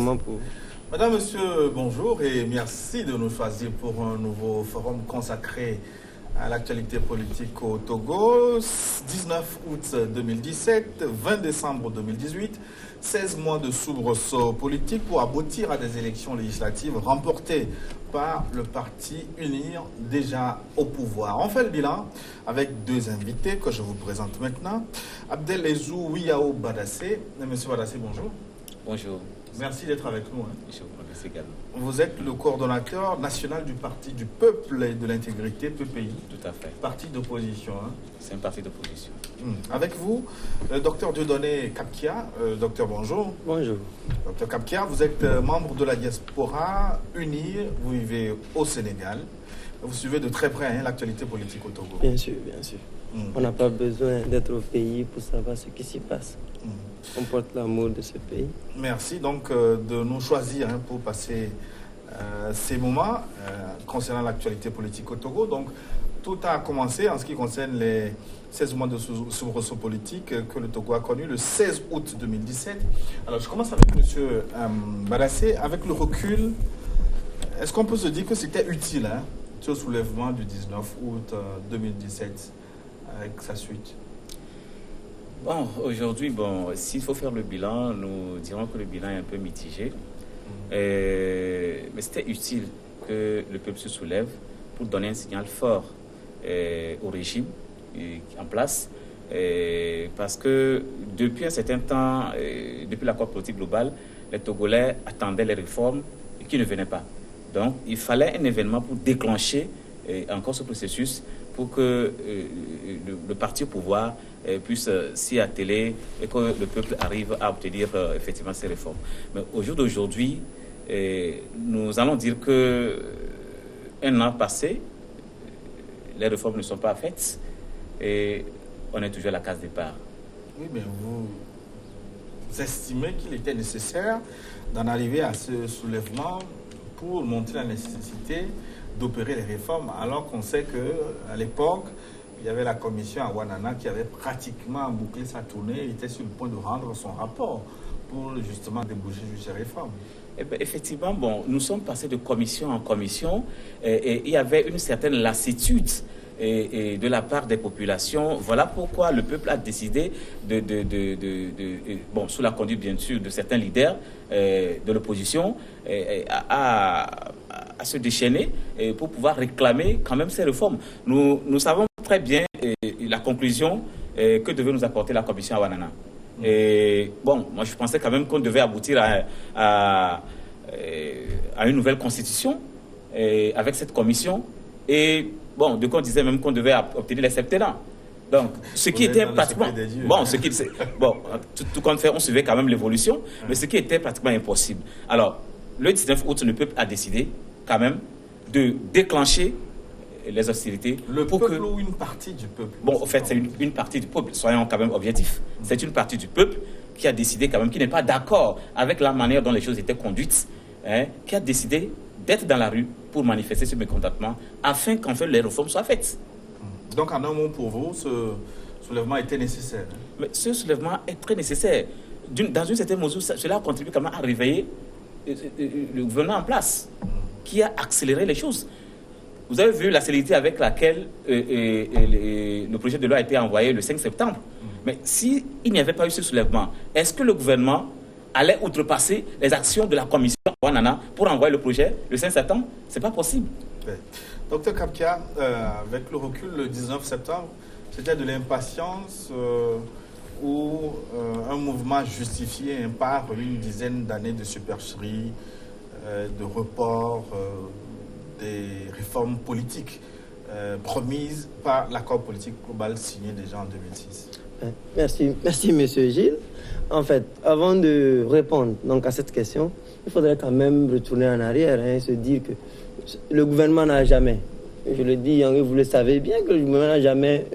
moment pour vous. Madame, Monsieur, bonjour et merci de nous choisir pour un nouveau forum consacré à l'actualité politique au Togo. 19 août 2017, 20 décembre 2018, 16 mois de soubresaut politique pour aboutir à des élections législatives remportées par le parti UNIR déjà au pouvoir. On fait le bilan avec deux invités que je vous présente maintenant. Abdelezou Wiao Badassé. Monsieur Badassé, bonjour. Bonjour. Merci d'être avec nous. Je vous remercie également. Vous êtes le coordonnateur national du Parti du Peuple et de l'Intégrité, PPI. Tout à fait. Parti d'opposition. C'est un parti d'opposition. Avec vous, le docteur Dieudonné Kapkia. Docteur, bonjour. Bonjour. Docteur Kapkia, vous êtes membre de la diaspora UNIR. Vous vivez au Sénégal. Vous suivez de très près l'actualité politique au Togo. Bien sûr, bien sûr. On n'a pas besoin d'être au pays pour savoir ce qui s'y passe. On porte l'amour de ce pays. Merci donc de nous choisir pour passer ces moments concernant l'actualité politique au Togo. Donc, tout a commencé en ce qui concerne les 16 mois de soubresaut politique que le Togo a connu le 16 août 2017. Alors, je commence avec M. Badassé. Avec le recul, est-ce qu'on peut se dire que c'était utile, ce soulèvement du 19 août 2017 avec sa suite? Bon, aujourd'hui, s'il faut faire le bilan, nous dirons que le bilan est un peu mitigé. Mais c'était utile que le peuple se soulève pour donner un signal fort au régime en place. Parce que depuis un certain temps, depuis l'accord politique global, les Togolais attendaient les réformes qui ne venaient pas. Donc, il fallait un événement pour déclencher encore ce processus pour que le parti au pouvoir puisse s'y atteler et que le peuple arrive à obtenir effectivement ces réformes. Mais au jour d'aujourd'hui, nous allons dire que un an passé, les réformes ne sont pas faites et on est toujours à la case départ. Oui, mais vous estimez qu'il était nécessaire d'en arriver à ce soulèvement pour montrer la nécessité d'opérer les réformes, alors qu'on sait qu'à l'époque, il y avait la commission à Ouanana qui avait pratiquement bouclé sa tournée, il était sur le point de rendre son rapport pour justement déboucher sur ces réformes. Effectivement, nous sommes passés de commission en commission et il y avait une certaine lassitude de la part des populations. Voilà pourquoi le peuple a décidé sous la conduite bien sûr de certains leaders de l'opposition, à se déchaîner pour pouvoir réclamer quand même ces réformes. Nous savons très bien la conclusion que devait nous apporter la commission à Ouanana. Moi je pensais quand même qu'on devait aboutir à une nouvelle constitution avec cette commission et de quoi on disait même qu'on devait obtenir les septennats. Donc, ce qui était pratiquement... tout compte fait, on suivait quand même l'évolution, mais ce qui était pratiquement impossible. Alors, le 19 août, le peuple a décidé quand même de déclencher les hostilités. Le peuple ou une partie du peuple? En fait, c'est une partie du peuple, soyons quand même objectifs. C'est une partie du peuple qui a décidé quand même, qui n'est pas d'accord avec la manière dont les choses étaient conduites, qui a décidé d'être dans la rue pour manifester ce mécontentement afin qu'en fait les réformes soient faites. Donc en un mot pour vous, ce soulèvement était nécessaire? Mais ce soulèvement est très nécessaire. Dans une certaine mesure, cela a contribué quand même à réveiller le gouvernement en place, qui a accéléré les choses. Vous avez vu la célérité avec laquelle le projet de loi a été envoyé le 5 septembre. Mais s'il n'y avait pas eu ce soulèvement, est-ce que le gouvernement allait outrepasser les actions de la commission Ouanana pour envoyer le projet le 5 septembre? Ce n'est pas possible. Docteur Kapkia, avec le recul, le 19 septembre, c'était de l'impatience ou un mouvement justifié par une dizaine d'années de supercherie, de report des réformes politiques promises par l'accord politique global signé déjà en 2006. Merci Monsieur Gilles. En fait, avant de répondre à cette question, il faudrait quand même retourner en arrière et se dire que le gouvernement n'a jamais, je le dis, vous le savez bien, que le gouvernement n'a jamais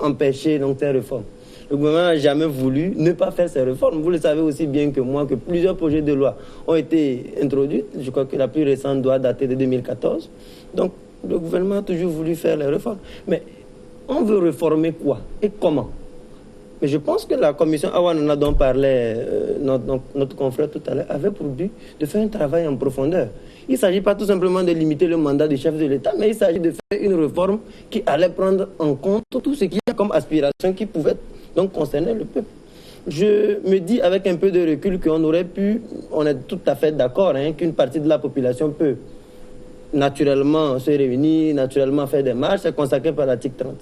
empêché ces réformes. Le gouvernement n'a jamais voulu ne pas faire ces réformes. Vous le savez aussi bien que moi que plusieurs projets de loi ont été introduits. Je crois que la plus récente doit dater de 2014. Donc, le gouvernement a toujours voulu faire les réformes. Mais on veut réformer quoi et comment? Mais je pense que la commission Awanana dont parlait notre confrère tout à l'heure avait pour but de faire un travail en profondeur. Il ne s'agit pas tout simplement de limiter le mandat du chef de l'État, mais il s'agit de faire une réforme qui allait prendre en compte tout ce qu'il y a comme aspiration qui pouvait donc concerner le peuple. Je me dis avec un peu de recul qu'on aurait pu, on est tout à fait d'accord, qu'une partie de la population peut naturellement se réunir, naturellement faire des marches, c'est consacré par l'article 30.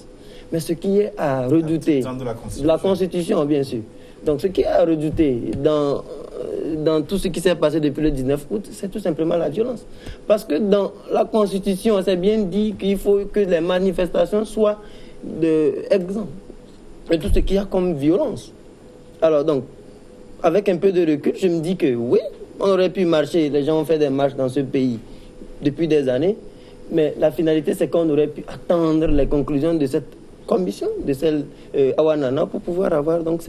Mais ce qui est à redouter, de la Constitution bien sûr, donc ce qui est à redouter dans tout ce qui s'est passé depuis le 19 août, c'est tout simplement la violence. Parce que dans la Constitution, c'est bien dit qu'il faut que les manifestations soient exemptes de tout ce qu'il y a comme violence. Alors donc, avec un peu de recul, je me dis que oui, on aurait pu marcher, les gens ont fait des marches dans ce pays depuis des années, mais la finalité c'est qu'on aurait pu attendre les conclusions de cette commission, de celle Awanana, pour pouvoir avoir donc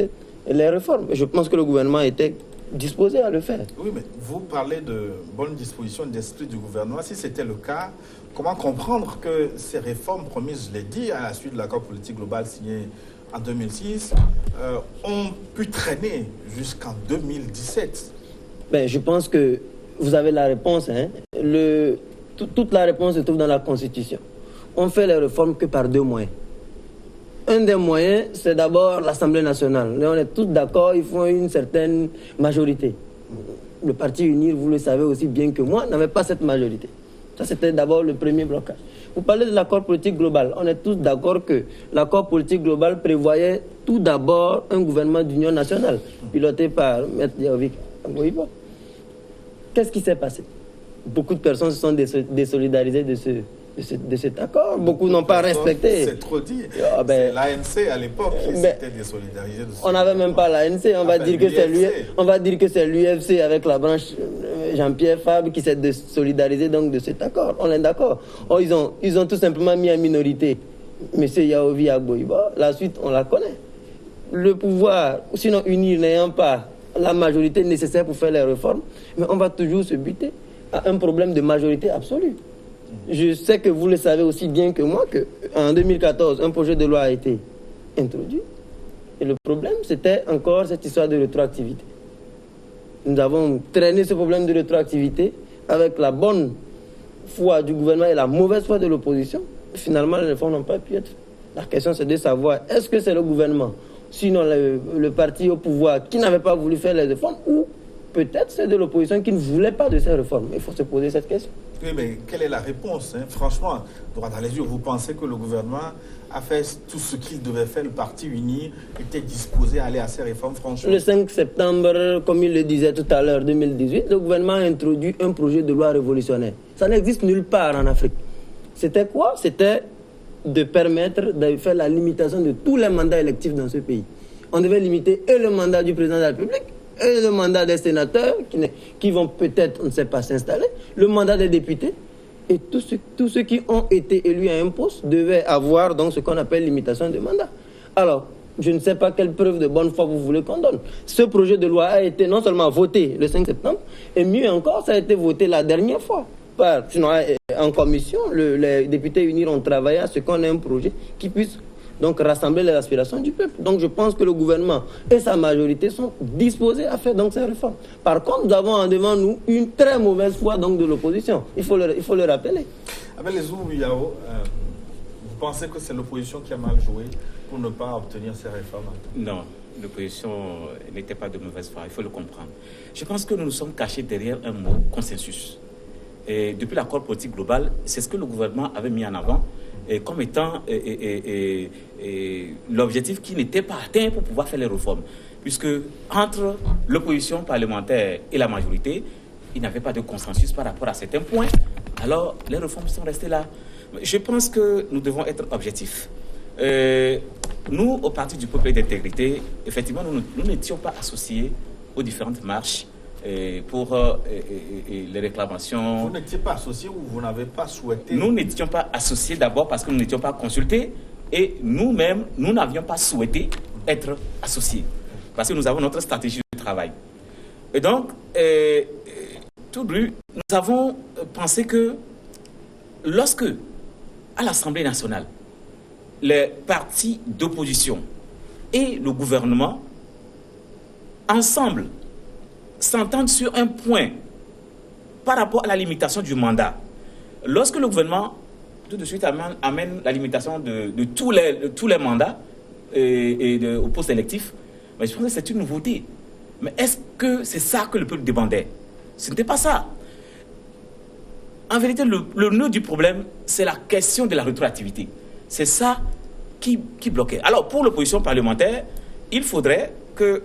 les réformes. Je pense que le gouvernement était disposé à le faire. Oui, mais vous parlez de bonne disposition d'esprit du gouvernement. Si c'était le cas, comment comprendre que ces réformes promises, je l'ai dit, à la suite de l'accord politique global signé en 2006, ont pu traîner jusqu'en 2017? Je pense que vous avez la réponse. Toute la réponse se trouve dans la Constitution. On fait les réformes que par deux moyens. Un des moyens, c'est d'abord l'Assemblée nationale. Là, on est tous d'accord, il faut une certaine majorité. Le Parti Uni, vous le savez aussi bien que moi, n'avait pas cette majorité. Ça, c'était d'abord le premier blocage. Vous parlez de l'accord politique global. On est tous d'accord que l'accord politique global prévoyait tout d'abord un gouvernement d'union nationale, piloté par M. Diaovic Agoïba. Qu'est-ce qui s'est passé? Beaucoup de personnes se sont désolidarisées de cet accord. Beaucoup n'ont pas respecté. C'est trop dit. C'est l'ANC à l'époque qui s'était désolidarisée de ce On n'avait même pas l'ANC. On va dire que c'est l'UFC avec la branche Jean-Pierre Fabre qui s'est désolidarisé donc de cet accord. On est d'accord. Ils ont tout simplement mis en minorité M. Yaovi Agboiba. La suite, on la connaît. Le pouvoir, sinon unir n'ayant pas la majorité nécessaire pour faire les réformes, mais on va toujours se buter à un problème de majorité absolue. Je sais que vous le savez aussi bien que moi qu'en 2014, un projet de loi a été introduit. Et le problème, c'était encore cette histoire de rétroactivité. Nous avons traîné ce problème de rétroactivité avec la bonne foi du gouvernement et la mauvaise foi de l'opposition. Finalement, les réformes n'ont pas pu être faites. La question, c'est de savoir, est-ce que c'est le gouvernement, sinon le parti au pouvoir, qui n'avait pas voulu faire les réformes, ou peut-être c'est de l'opposition qui ne voulait pas de ces réformes. Il faut se poser cette question. Oui, mais quelle est la réponse, Franchement, droit dans les yeux, vous pensez que le gouvernement a fait tout ce qu'il devait faire, le Parti Uni était disposé à aller à ces réformes, franchement? Le 5 septembre, comme il le disait tout à l'heure, 2018, le gouvernement a introduit un projet de loi révolutionnaire. Ça n'existe nulle part en Afrique. C'était quoi? C'était de permettre de faire la limitation de tous les mandats électifs dans ce pays. On devait limiter et le mandat du président de la République, et le mandat des sénateurs qui vont peut-être, on ne sait pas, s'installer, le mandat des députés, et tous ceux qui ont été élus à un poste devaient avoir donc ce qu'on appelle limitation de mandat. Alors, je ne sais pas quelle preuve de bonne foi vous voulez qu'on donne. Ce projet de loi a été non seulement voté le 5 septembre, et mieux encore, ça a été voté la dernière fois. Sinon, en commission, les députés unis ont travaillé à ce qu'on ait un projet qui puisse donc rassembler les aspirations du peuple. Donc je pense que le gouvernement et sa majorité sont disposés à faire donc ces réformes. Par contre, nous avons devant nous une très mauvaise foi donc de l'opposition. Il faut le rappeler. Avec les Yao, vous pensez que c'est l'opposition qui a mal joué pour ne pas obtenir ces réformes? Non, l'opposition n'était pas de mauvaise foi, il faut le comprendre. Je pense que nous nous sommes cachés derrière un mot, consensus. Et depuis l'accord politique global, c'est ce que le gouvernement avait mis en avant comme étant l'objectif qui n'était pas atteint pour pouvoir faire les réformes. Puisque entre l'opposition parlementaire et la majorité, il n'y avait pas de consensus par rapport à certains points. Alors, les réformes sont restées là. Je pense que nous devons être objectifs. Nous, au Parti du Peuple et d'Intégrité, effectivement, nous n'étions pas associés aux différentes marches pour les réclamations. Vous n'étiez pas associé ou vous n'avez pas souhaité? Nous n'étions pas associés d'abord parce que nous n'étions pas consultés et nous-mêmes, nous n'avions pas souhaité être associés parce que nous avons notre stratégie de travail. Et donc, tout dû, nous avons pensé que lorsque, à l'Assemblée nationale, les partis d'opposition et le gouvernement, ensemble, s'entendent sur un point par rapport à la limitation du mandat. Lorsque le gouvernement, tout de suite, amène la limitation de tous les mandats au poste électif, mais je pense que c'est une nouveauté. Mais est-ce que c'est ça que le peuple demandait? Ce n'était pas ça. En vérité, le nœud du problème, c'est la question de la rétroactivité. C'est ça qui bloquait. Alors, pour l'opposition parlementaire, il faudrait que,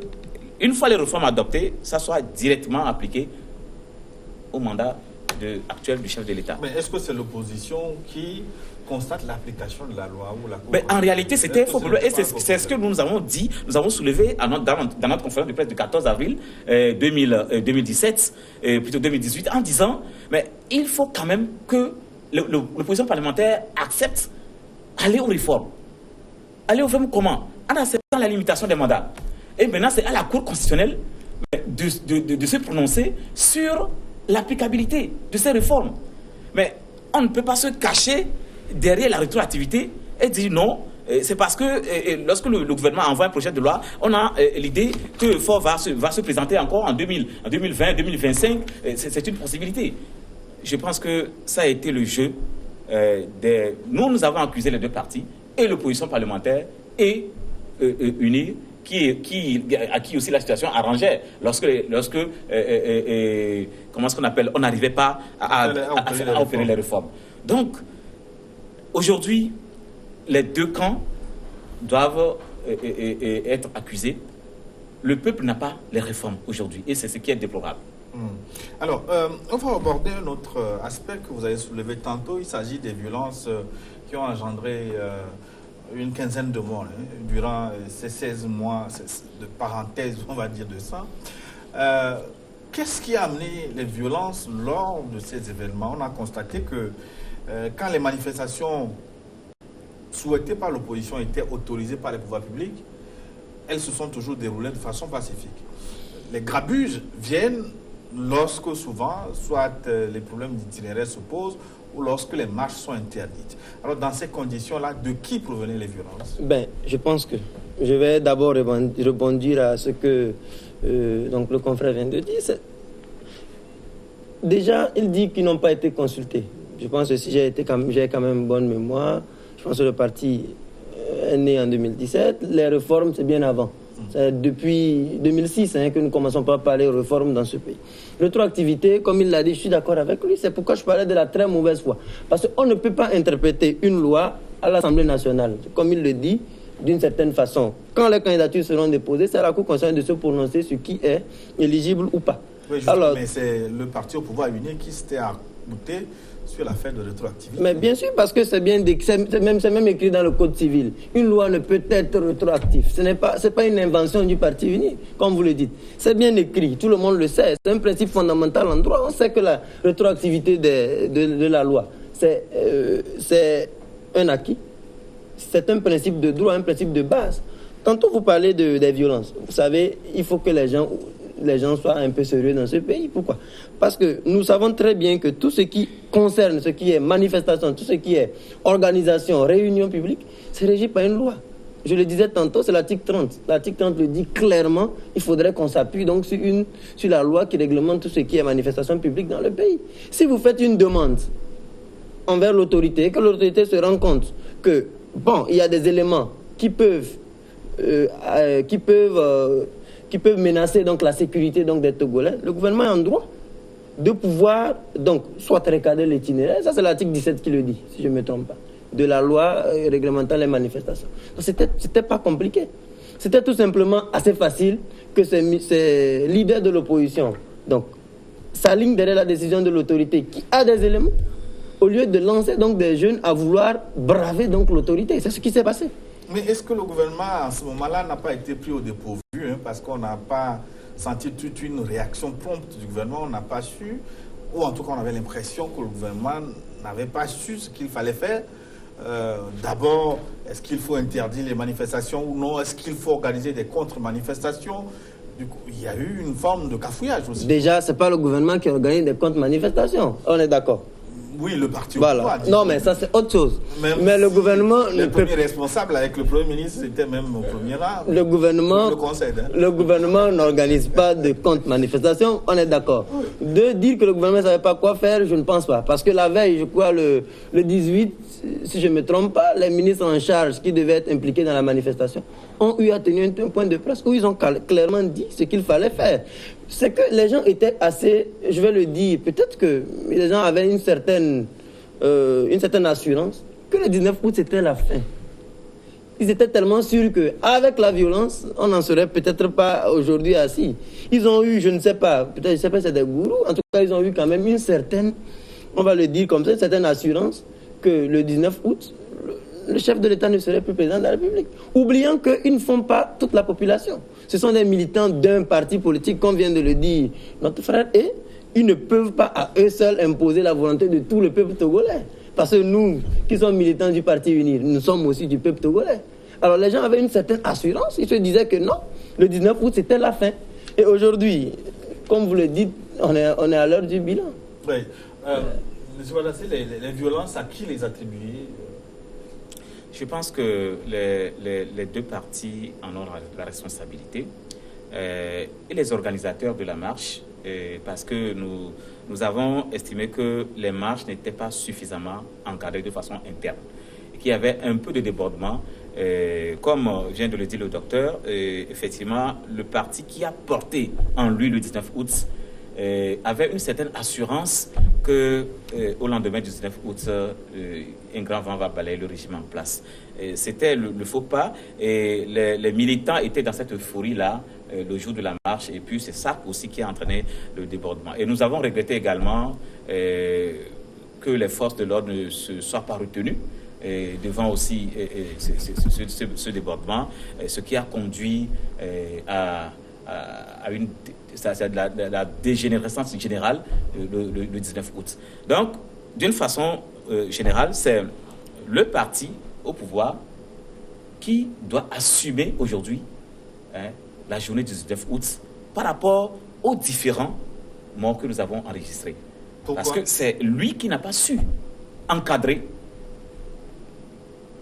une fois les réformes adoptées, ça soit directement appliqué au mandat actuel du chef de l'État. Mais est-ce que c'est l'opposition qui constate l'application de la loi ou la Cour? Mais en réalité, c'était faux. Et c'est ce que nous avons dit, nous avons soulevé dans notre conférence de presse du 14 avril 2017, plutôt 2018, en disant, mais il faut quand même que l'opposition parlementaire accepte aller aux réformes. Aller aux réformes comment? En acceptant la limitation des mandats. Et maintenant, c'est à la Cour constitutionnelle de se prononcer sur l'applicabilité de ces réformes. Mais on ne peut pas se cacher derrière la rétroactivité et dire non, c'est parce que lorsque le gouvernement envoie un projet de loi, on a l'idée que le fort va se présenter encore en 2020, 2025. C'est une possibilité. Je pense que ça a été le jeu Nous avons accusé les deux partis, et l'opposition parlementaire, et unie, à qui aussi la situation arrangeait lorsque comment est-ce qu'on appelle, on n'arrivait pas à opérer les réformes. Donc, aujourd'hui, les deux camps doivent être accusés. Le peuple n'a pas les réformes aujourd'hui, et c'est ce qui est déplorable. Alors, on va aborder un autre aspect que vous avez soulevé tantôt. Il s'agit des violences qui ont engendré une quinzaine de morts durant ces 16 mois de parenthèse, on va dire, de ça. Qu'est-ce qui a amené les violences lors de ces événements? On a constaté que quand les manifestations souhaitées par l'opposition étaient autorisées par les pouvoirs publics, elles se sont toujours déroulées de façon pacifique. Les grabuges viennent lorsque souvent, soit les problèmes d'itinéraire se posent, ou lorsque les marches sont interdites. Alors, dans ces conditions-là, de qui provenaient les violences? Je pense que je vais d'abord rebondir à ce que donc le confrère vient de dire. Déjà, il dit qu'ils n'ont pas été consultés. Je pense que si j'ai quand même bonne mémoire, je pense que le parti est né en 2017. Les réformes, c'est bien avant. C'est depuis 2006 que nous commençons pas à parler de réformes dans ce pays. Rétroactivité, comme il l'a dit, je suis d'accord avec lui. C'est pourquoi je parlais de la très mauvaise foi. Parce qu'on ne peut pas interpréter une loi à l'Assemblée nationale, comme il le dit, d'une certaine façon. Quand les candidatures seront déposées, c'est à la Cour constitutionnelle de se prononcer sur qui est éligible ou pas. Oui, alors, mais c'est le parti au pouvoir uni qui s'était arc-bouté sur l'affaire de rétroactivité. Mais bien sûr, parce que c'est même écrit dans le Code civil. Une loi ne peut être rétroactive. Ce n'est pas une invention du parti uni, comme vous le dites. C'est bien écrit, tout le monde le sait. C'est un principe fondamental en droit. On sait que la rétroactivité de la loi, c'est un acquis. C'est un principe de droit, un principe de base. Tantôt vous parlez des violences. Vous savez, il faut que les gens soient un peu sérieux dans ce pays. Pourquoi? Parce que nous savons très bien que tout ce qui concerne, ce qui est manifestation, tout ce qui est organisation, réunion publique, c'est régi par une loi. Je le disais tantôt, c'est l'article 30. L'article 30 le dit clairement, il faudrait qu'on s'appuie donc sur la loi qui réglemente tout ce qui est manifestation publique dans le pays. Si vous faites une demande envers l'autorité, que l'autorité se rend compte que, il y a des éléments qui peuvent menacer donc la sécurité donc des Togolais, le gouvernement est en droit de pouvoir donc soit recadrer l'itinéraire. Ça, c'est l'article 17 qui le dit, si je ne me trompe pas, de la loi réglementant les manifestations. Donc, c'était pas compliqué. C'était tout simplement assez facile que ces leaders de l'opposition donc s'alignent derrière la décision de l'autorité qui a des éléments, au lieu de lancer donc des jeunes à vouloir braver donc l'autorité. C'est ce qui s'est passé. Mais est-ce que le gouvernement, à ce moment-là, n'a pas été pris au dépourvu, parce qu'on n'a pas senti toute une réaction prompte du gouvernement, on n'a pas su, ou en tout cas on avait l'impression que le gouvernement n'avait pas su ce qu'il fallait faire. D'abord, est-ce qu'il faut interdire les manifestations ou non? Est-ce qu'il faut organiser des contre-manifestations? Du coup, il y a eu une forme de cafouillage aussi. Déjà, ce n'est pas le gouvernement qui organise des contre-manifestations, on est d'accord. Oui, le parti au voilà. pouvoir. Non, mais ça, c'est autre chose. Mais si le gouvernement... Le premier responsable avec le Premier ministre, c'était même au premier rang. Le gouvernement, le conseil, hein. Le gouvernement n'organise pas de contre-manifestation, on est d'accord. De dire que le gouvernement ne savait pas quoi faire, je ne pense pas. Parce que la veille, je crois, le 18, si je ne me trompe pas, les ministres en charge qui devaient être impliqués dans la manifestation ont eu à tenir un point de presse où ils ont clairement dit ce qu'il fallait faire. C'est que les gens étaient assez, je vais le dire, peut-être que les gens avaient une certaine assurance que le 19 août c'était la fin. Ils étaient tellement sûrs qu'avec la violence, on n'en serait peut-être pas aujourd'hui assis. Ils ont eu, je ne sais pas, peut-être, je ne sais pas si c'est des gourous, en tout cas ils ont eu quand même une certaine, on va le dire comme ça, une certaine assurance que le 19 août, le chef de l'État ne serait plus président de la République. Oubliant qu'ils ne font pas toute la population. Ce sont des militants d'un parti politique, comme vient de le dire notre frère, et ils ne peuvent pas à eux seuls imposer la volonté de tout le peuple togolais. Parce que nous, qui sommes militants du Parti Uni, nous sommes aussi du peuple togolais. Alors les gens avaient une certaine assurance, ils se disaient que non, le 19 août c'était la fin. Et aujourd'hui, comme vous le dites, on est à l'heure du bilan. Oui. M. Badassé, les violences, à qui les attribuer? Je pense que les deux partis en ont la responsabilité et les organisateurs de la marche, parce que nous avons estimé que les marches n'étaient pas suffisamment encadrées de façon interne et qu'il y avait un peu de débordement. Comme vient de le dire le docteur, effectivement, le parti qui a porté en lui le 19 août avait une certaine assurance qu'au lendemain du 19 août, un grand vent va balayer le régime en place. C'était le faux pas et les militants étaient dans cette euphorie-là le jour de la marche et puis c'est ça aussi qui a entraîné le débordement. Et nous avons regretté également que les forces de l'ordre ne se soient pas retenues devant aussi ce débordement, ce qui a conduit à la dégénérescence générale le 19 août. Donc, d'une façon générale, c'est le parti au pouvoir qui doit assumer aujourd'hui la journée du 19 août par rapport aux différents morts que nous avons enregistrés. Pourquoi? Parce que c'est lui qui n'a pas su encadrer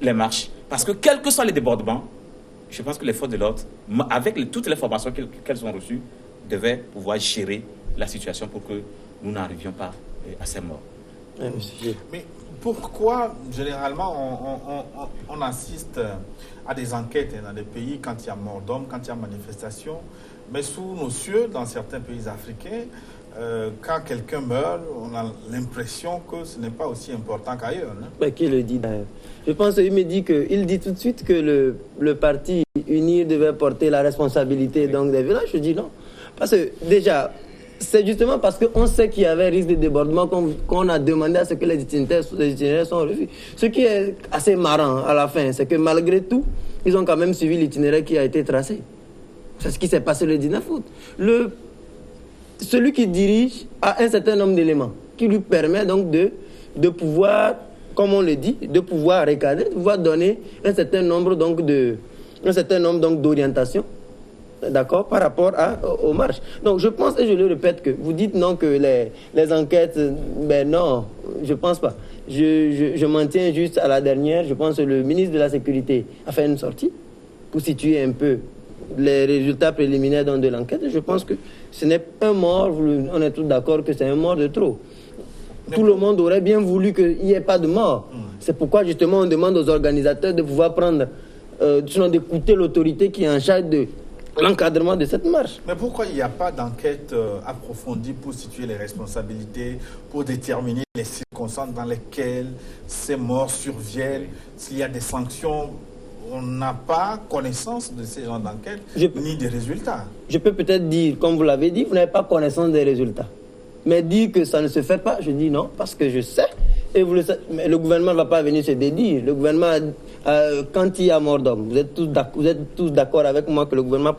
les marches. Parce que quels que soient les débordements, je pense que les forces de l'ordre, avec toutes les formations qu'elles ont reçues, devaient pouvoir gérer la situation pour que nous n'arrivions pas à ces morts. Mais pourquoi, généralement, on assiste à des enquêtes dans des pays quand il y a mort d'homme, quand il y a manifestation, mais sous nos cieux, dans certains pays africains, quand quelqu'un meurt, on a l'impression que ce n'est pas aussi important qu'ailleurs. Mais qui le dit d'ailleurs? Je pense qu'il me dit tout de suite que le parti uni devait porter la responsabilité donc des violences. Je dis non. Parce que déjà, c'est justement parce qu'on sait qu'il y avait risque de débordement qu'on a demandé à ce que les itinéraires soient revus. Ce qui est assez marrant à la fin, c'est que malgré tout, ils ont quand même suivi l'itinéraire qui a été tracé. C'est ce qui s'est passé le 19 août. Celui qui dirige a un certain nombre d'éléments qui lui permet donc de pouvoir, comme on le dit, de pouvoir recadrer, de pouvoir donner un certain nombre d'orientations, d'accord, par rapport aux marches. Donc je pense, et je le répète, que vous dites non que les enquêtes, ben non, je pense pas. Je m'en tiens juste à la dernière. Je pense que le ministre de la Sécurité a fait une sortie pour situer un peu les résultats préliminaires de l'enquête. Je pense que ce n'est un mort, on est tous d'accord que c'est un mort de trop. Tout le monde aurait bien voulu qu'il n'y ait pas de mort. C'est pourquoi justement on demande aux organisateurs de pouvoir prendre, d'écouter l'autorité qui est en charge de l'encadrement de cette marche. Mais pourquoi il n'y a pas d'enquête approfondie pour situer les responsabilités, pour déterminer les circonstances dans lesquelles ces morts surviennent, s'il y a des sanctions? On n'a pas connaissance de ces genres d'enquête, ni des résultats. Je peux peut-être dire, comme vous l'avez dit, vous n'avez pas connaissance des résultats. Mais dire que ça ne se fait pas, je dis non, parce que je sais, et vous le savez, mais le gouvernement ne va pas venir se dédire. Le gouvernement, quand il y a mort d'homme, vous êtes tous d'accord avec moi que le gouvernement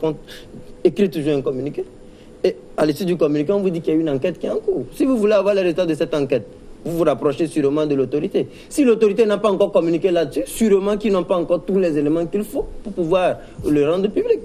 écrit toujours un communiqué. Et à l'issue du communiqué, on vous dit qu'il y a une enquête qui est en cours. Si vous voulez avoir les résultats de cette enquête, vous vous rapprochez sûrement de l'autorité. Si l'autorité n'a pas encore communiqué là-dessus, sûrement qu'ils n'ont pas encore tous les éléments qu'il faut pour pouvoir le rendre public.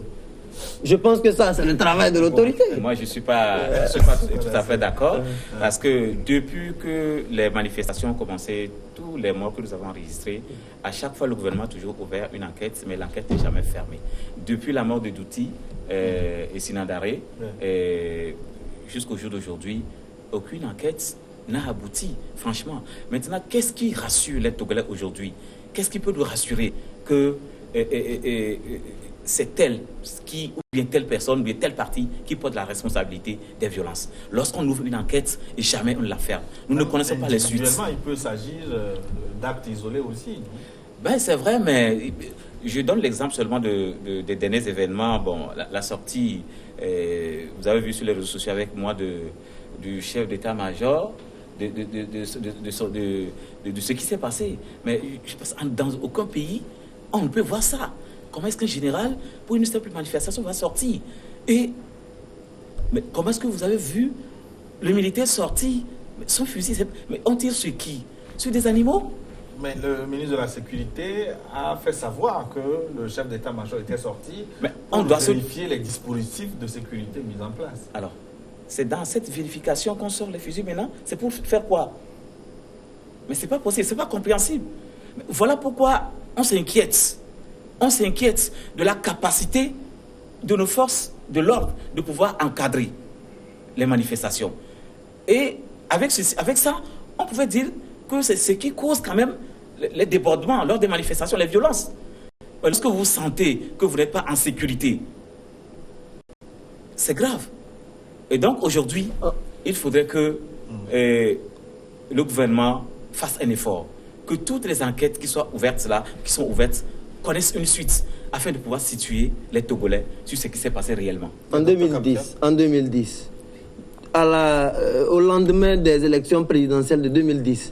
Je pense que ça, c'est le travail de l'autorité. Bon, moi, je ne suis pas tout à fait d'accord, parce que depuis que les manifestations ont commencé, tous les morts que nous avons enregistrés, à chaque fois, le gouvernement a toujours ouvert une enquête, mais l'enquête n'est jamais fermée. Depuis la mort de Douti et Sinandare, jusqu'au jour d'aujourd'hui, aucune enquête n'a abouti, franchement. Maintenant, qu'est-ce qui rassure les Togolais aujourd'hui? Qu'est-ce qui peut nous rassurer que c'est tel ou bien telle personne, ou bien telle partie qui porte la responsabilité des violences? Lorsqu'on ouvre une enquête, et jamais on ne la ferme. Nous ne connaissons pas les suites. Il peut s'agir d'actes isolés aussi. Ben, c'est vrai, mais je donne l'exemple seulement des derniers événements. Bon, la sortie, vous avez vu sur les réseaux sociaux avec moi du chef d'état-major, de ce qui s'est passé. Mais je pense que dans aucun pays, on ne peut voir ça. Comment est-ce qu'un général, pour une simple manifestation, va sortir? Mais comment est-ce que vous avez vu le militaire sortir son fusil? Mais on tire sur qui? Sur des animaux? Mais le ministre de la Sécurité a fait savoir que le chef d'état-major était sorti pour vérifier les dispositifs de sécurité mis en place. Alors, c'est dans cette vérification qu'on sort les fusils maintenant? C'est pour faire quoi? Mais c'est pas possible, c'est pas compréhensible. Mais voilà pourquoi on s'inquiète. On s'inquiète de la capacité de nos forces de l'ordre de pouvoir encadrer les manifestations. Et avec ça, on pouvait dire que c'est ce qui cause quand même les débordements lors des manifestations, les violences. Lorsque vous sentez que vous n'êtes pas en sécurité, c'est grave. Et donc aujourd'hui, il faudrait que le gouvernement fasse un effort, que toutes les enquêtes qui sont ouvertes là, connaissent une suite, afin de pouvoir situer les Togolais sur ce qui s'est passé réellement. En 2010, au lendemain des élections présidentielles de 2010,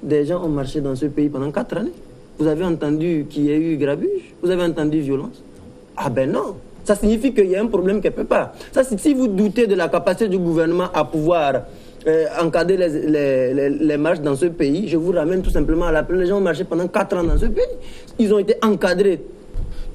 des gens ont marché dans ce pays pendant 4 années. Vous avez entendu qu'il y a eu grabuge? Vous avez entendu violence? Ah ben non. Ça signifie qu'il y a un problème quelque part. Ça, si vous doutez de la capacité du gouvernement à pouvoir encadrer les marches dans ce pays, je vous ramène tout simplement à l'appel. Les gens ont marché pendant 4 ans dans ce pays. Ils ont été encadrés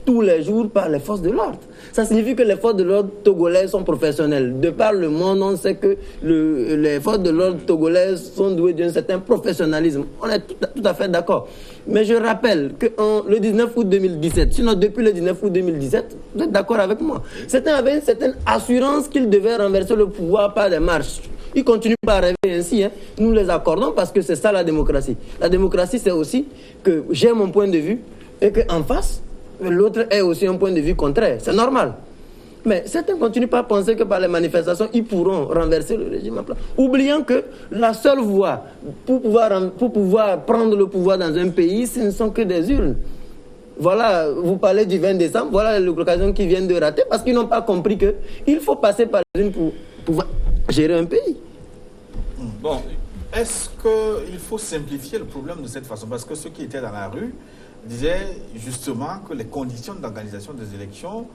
tous les jours par les forces de l'ordre. Ça signifie que les forces de l'ordre togolaises sont professionnelles. De par le monde, on sait que les forces de l'ordre togolaises sont douées d'un certain professionnalisme. On est tout à fait d'accord. Mais je rappelle que le 19 août 2017, sinon depuis le 19 août 2017, vous êtes d'accord avec moi, certains avaient une certaine assurance qu'ils devaient renverser le pouvoir par des marches. Ils continuent à rêver ainsi. Nous les accordons parce que c'est ça la démocratie. La démocratie, c'est aussi que j'ai mon point de vue et qu'en face, l'autre ait aussi un point de vue contraire. C'est normal. Mais certains continuent pas à penser que par les manifestations, ils pourront renverser le régime en place. Oubliant que la seule voie pour pouvoir prendre le pouvoir dans un pays, ce ne sont que des urnes. Voilà, vous parlez du 20 décembre, voilà l'occasion qu'ils viennent de rater parce qu'ils n'ont pas compris qu'il faut passer par les urnes pour pouvoir gérer un pays. Bon, est-ce qu'il faut simplifier le problème de cette façon? Parce que ceux qui étaient dans la rue disaient justement que les conditions d'organisation des élections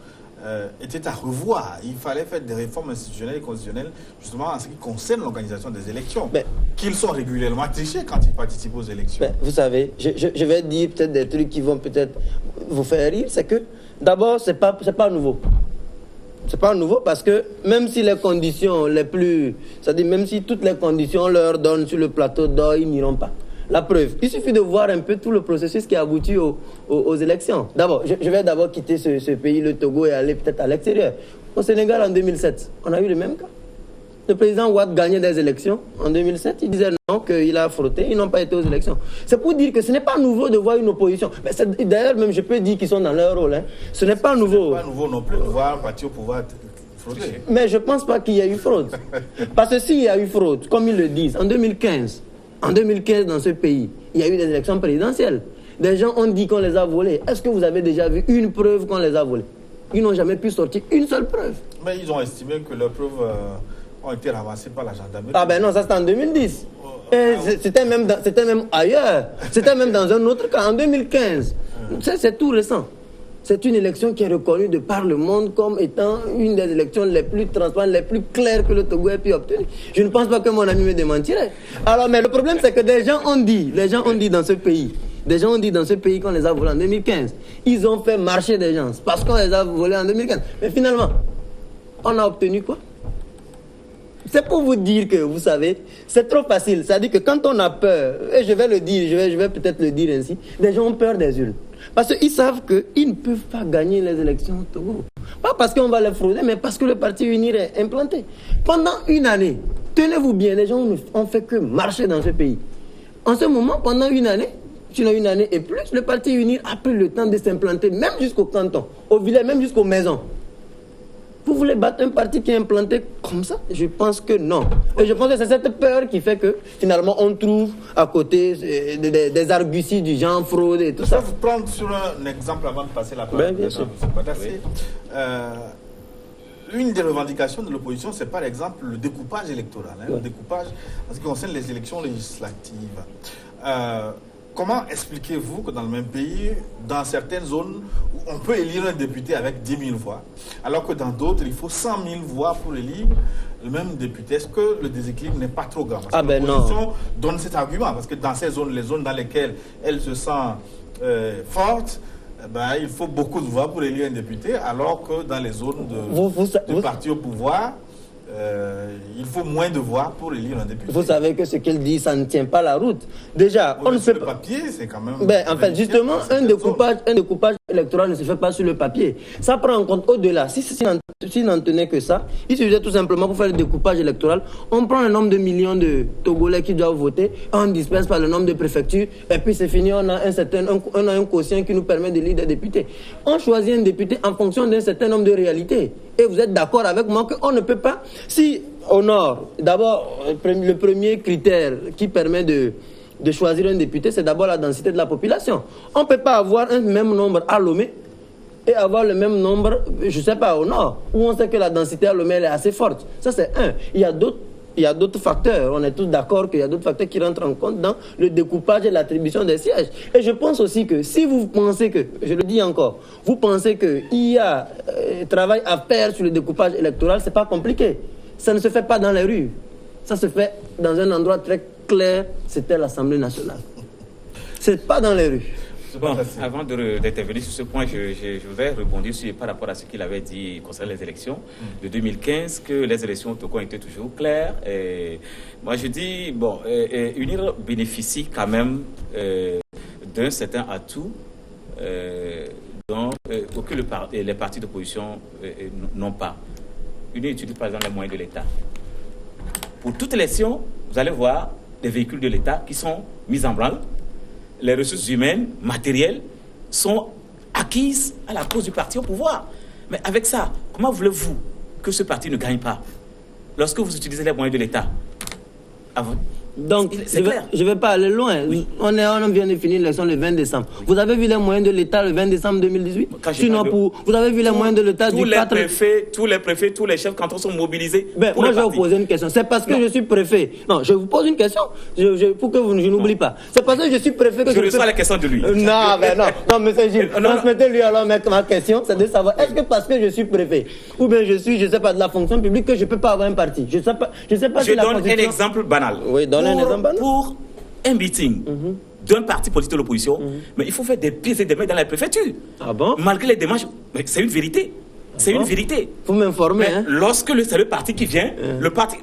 étaient à revoir. Il fallait faire des réformes institutionnelles et constitutionnelles justement en ce qui concerne l'organisation des élections. Qu'ils sont régulièrement trichés quand ils participent aux élections. Vous savez, je vais dire peut-être des trucs qui vont peut-être vous faire rire. C'est que d'abord, c'est pas nouveau. C'est pas nouveau parce que même si les conditions les plus... C'est-à-dire même si toutes les conditions leur donnent sur le plateau d'or, ils n'iront pas. La preuve, il suffit de voir un peu tout le processus qui aboutit aux élections. D'abord, je vais d'abord quitter ce pays, le Togo, et aller peut-être à l'extérieur. Au Sénégal, en 2007, on a eu le même cas. Le président Ouad gagnait des élections en 2007. Il disait non, qu'il a frotté, ils n'ont pas été aux élections. C'est pour dire que ce n'est pas nouveau de voir une opposition. D'ailleurs, même je peux dire qu'ils sont dans leur rôle. Ce n'est pas nouveau. Ce n'est pas nouveau non plus de voir un parti au pouvoir frauder. Mais je ne pense pas qu'il y a eu fraude. Parce que s'il y a eu fraude, comme ils le disent, en 2015, dans ce pays, il y a eu des élections présidentielles. Des gens ont dit qu'on les a volés. Est-ce que vous avez déjà vu une preuve qu'on les a volés? Ils n'ont jamais pu sortir une seule preuve. Mais ils ont estimé que leurs preuves ont été ramassées par la gendarmerie. Ah ben non, ça c'était en 2010. C'était même ailleurs. C'était même dans un autre cas, en 2015. C'est tout récent. C'est une élection qui est reconnue de par le monde comme étant une des élections les plus transparentes, les plus claires que le Togo ait pu obtenir. Je ne pense pas que mon ami me démentirait. Alors, mais le problème, c'est que des gens ont dit dans ce pays, Des gens ont dit dans ce pays qu'on les a volés en 2015. Ils ont fait marcher des gens parce qu'on les a volés en 2015. Mais finalement, on a obtenu quoi? C'est pour vous dire que, vous savez, c'est trop facile. C'est-à-dire que quand on a peur, et je vais le dire, je vais peut-être le dire ainsi, les gens ont peur des urnes. Parce qu'ils savent qu'ils ne peuvent pas gagner les élections au Togo. Pas parce qu'on va les frauder, mais parce que le parti UNIR est implanté. Pendant une année, tenez-vous bien, les gens n'ont fait que marcher dans ce pays. En ce moment, pendant une année, sinon une année et plus, le parti UNIR a pris le temps de s'implanter, même jusqu'au canton, au village, même jusqu'aux maisons. Vous voulez battre un parti qui est implanté comme ça? Je pense que non. Et je pense que c'est cette peur qui fait que finalement on trouve à côté des arguties du genre fraude et tout ça. Je vais vous prendre sur un exemple avant de passer la parole. Bien sûr. Une des revendications de l'opposition, c'est par exemple le découpage électoral. Le découpage en ce qui concerne les élections législatives. Comment expliquez-vous que dans le même pays, dans certaines zones, on peut élire un député avec 10 000 voix, alors que dans d'autres, il faut 100 000 voix pour élire le même député? Est-ce que le déséquilibre n'est pas trop grand? Parce que l'opposition donne cet argument, parce que dans ces zones, les zones dans lesquelles elle se sent forte, il faut beaucoup de voix pour élire un député, alors que dans les zones de parti au pouvoir, il faut moins de voix pour élire un député. Vous savez que ce qu'elle dit, ça ne tient pas la route. Déjà, on ne fait pas. Le papier, c'est quand même. En fait, justement, un découpage électoral ne se fait pas sur le papier. Ça prend en compte au-delà. Si n'en tenait que ça, il suffisait tout simplement pour faire le découpage électoral. On prend le nombre de millions de Togolais qui doivent voter, on disperse par le nombre de préfectures, et puis c'est fini, on a un quotient qui nous permet d'élire des députés. On choisit un député en fonction d'un certain nombre de réalités. Et vous êtes d'accord avec moi qu'on ne peut pas. Si au nord, d'abord, le premier critère qui permet de choisir un député, c'est d'abord la densité de la population. On ne peut pas avoir un même nombre à Lomé et avoir le même nombre, je ne sais pas, au nord, où on sait que la densité à Lomé elle est assez forte. Ça, c'est un. Il y a d'autres facteurs. On est tous d'accord qu'il y a d'autres facteurs qui rentrent en compte dans le découpage et l'attribution des sièges. Et je pense aussi que si vous pensez que, je le dis encore, vous pensez qu'il y a travail à faire sur le découpage électoral, ce n'est pas compliqué. Ça ne se fait pas dans les rues. Ça se fait dans un endroit très clair, c'était l'Assemblée nationale. Ce n'est pas dans les rues. Bon, avant d'intervenir sur ce point, je voudrais rebondir par rapport à ce qu'il avait dit concernant les élections de 2015, que les élections au Togo étaient toujours claires. Et moi, je dis, UNIR bénéficie quand même d'un certain atout que les partis d'opposition n'ont pas. UNIR utilise par exemple les moyens de l'État. Pour toute élection, vous allez voir des véhicules de l'État qui sont mis en branle. Les ressources humaines, matérielles, sont acquises à la cause du parti au pouvoir. Mais avec ça, comment voulez-vous que ce parti ne gagne pas lorsque vous utilisez les moyens de l'État? Donc, je ne vais pas aller loin. Oui. On vient de finir l'élection le 20 décembre. Vous avez vu les moyens de l'État le 20 décembre 2018? Sinon, vous avez vu les moyens de l'État du 4... Tous les préfets, tous les chefs cantons sont mobilisés. Moi, je vais vous poser une question. C'est parce que je suis préfet. Non, je vous pose une question pour que je n'oublie pas. C'est parce que je suis préfet que je reçois la question de lui. Non, monsieur Gilles. Transmettez-lui alors ma question. C'est de savoir, est-ce que parce que je suis préfet, ou bien je suis, je ne sais pas, de la fonction publique, que je ne peux pas avoir un parti? Je sais pas je donne un exemple banal. Oui, pour un meeting d'un parti politique de l'opposition, mais il faut faire des pieds et des mains dans la préfecture. Ah bon? Malgré les démarches, c'est une vérité. C'est une vérité. Vous m'informez. Lorsque c'est le parti qui vient, le parti,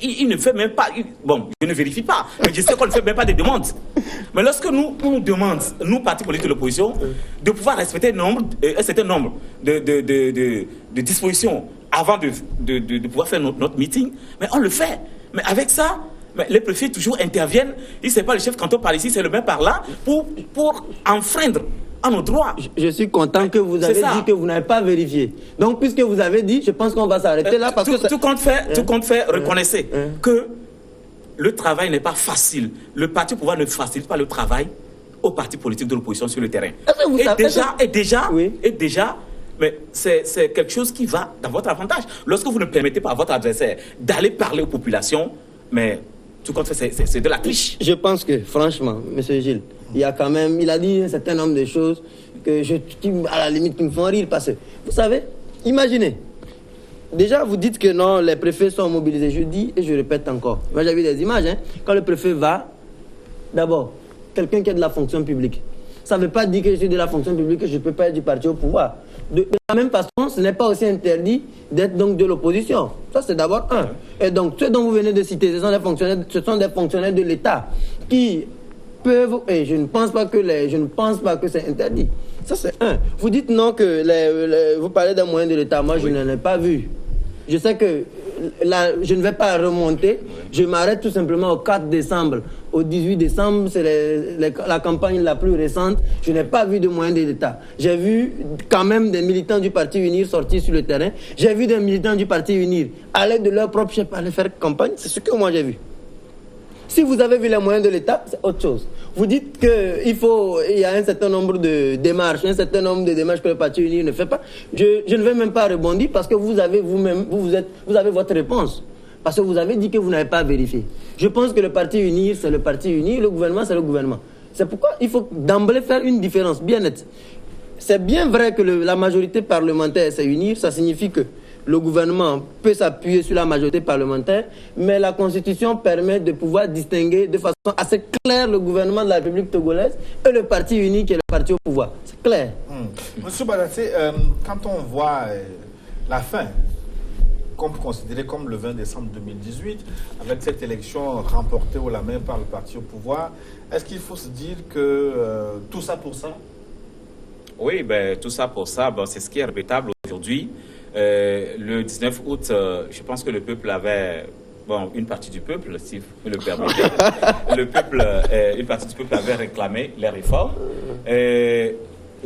il ne fait même pas... je ne vérifie pas, mais je sais qu'on ne fait même pas des demandes. Mais lorsque on nous demande, nous, partis politiques de l'opposition, de pouvoir respecter un certain nombre de dispositions avant de pouvoir faire notre meeting, mais on le fait. Mais avec ça, les préfets toujours interviennent. Il ne sait pas le chef canton par ici, c'est le même par là, pour enfreindre à nos droits. Je suis content que vous avez dit que vous n'avez pas vérifié. Donc, puisque vous avez dit, je pense qu'on va s'arrêter là. Parce que tout compte fait, reconnaissez que le travail n'est pas facile. Le parti au pouvoir ne facilite pas le travail aux partis politiques de l'opposition sur le terrain. Et déjà, mais c'est quelque chose qui va dans votre avantage. Lorsque vous ne permettez pas à votre adversaire d'aller parler aux populations, mais tout compte fait, c'est de la triche. Je pense que, franchement, M. Gilles, il a dit un certain nombre de choses qui, à la limite, qui me font rire. Parce que, vous savez, imaginez, déjà, vous dites que non, les préfets sont mobilisés. Je dis et je répète encore. Moi, j'ai vu des images, quand le préfet va, d'abord, quelqu'un qui est de la fonction publique. Ça ne veut pas dire que je suis de la fonction publique que je ne peux pas être du parti au pouvoir. De la même façon, ce n'est pas aussi interdit d'être donc de l'opposition. Ça, c'est d'abord un. Et donc, ceux dont vous venez de citer, ce sont des fonctionnaires de l'État qui peuvent, et je ne pense pas que c'est interdit. Ça, c'est un. Vous dites non que vous parlez d'un moyen de l'État. Moi, je n'en ai pas vu. Je sais que là, je ne vais pas remonter. Je m'arrête tout simplement au 4 décembre. Au 18 décembre, c'est la campagne la plus récente. Je n'ai pas vu de moyens de l'État. J'ai vu quand même des militants du Parti Unir sortir sur le terrain. J'ai vu des militants du Parti Unir aller de leur propre chef aller faire campagne. C'est ce que moi j'ai vu. Si vous avez vu les moyens de l'État, c'est autre chose. Vous dites qu'il y a un certain nombre de démarches, que le Parti Unir ne fait pas. Je ne vais même pas rebondir parce que vous avez vous-même, vous avez votre réponse. Parce que vous avez dit que vous n'avez pas vérifié. Je pense que le Parti Unir, c'est le Parti Unir, le gouvernement, c'est le gouvernement. C'est pourquoi il faut d'emblée faire une différence bien nette. C'est bien vrai que la majorité parlementaire s'est unir, ça signifie que le gouvernement peut s'appuyer sur la majorité parlementaire, mais la Constitution permet de pouvoir distinguer de façon assez claire le gouvernement de la République togolaise et le Parti Uni qui est le parti au pouvoir. C'est clair. Monsieur Badassé, quand on voit la fin, qu'on peut considérer comme le 20 décembre 2018, avec cette élection remportée haut la main par le parti au pouvoir, est-ce qu'il faut se dire que tout ça pour ça? Oui, tout ça pour ça, c'est ce qui est répétable aujourd'hui. Le 19 août, je pense que le peuple avait... une partie du peuple, si vous le permettez, une partie du peuple avait réclamé les réformes.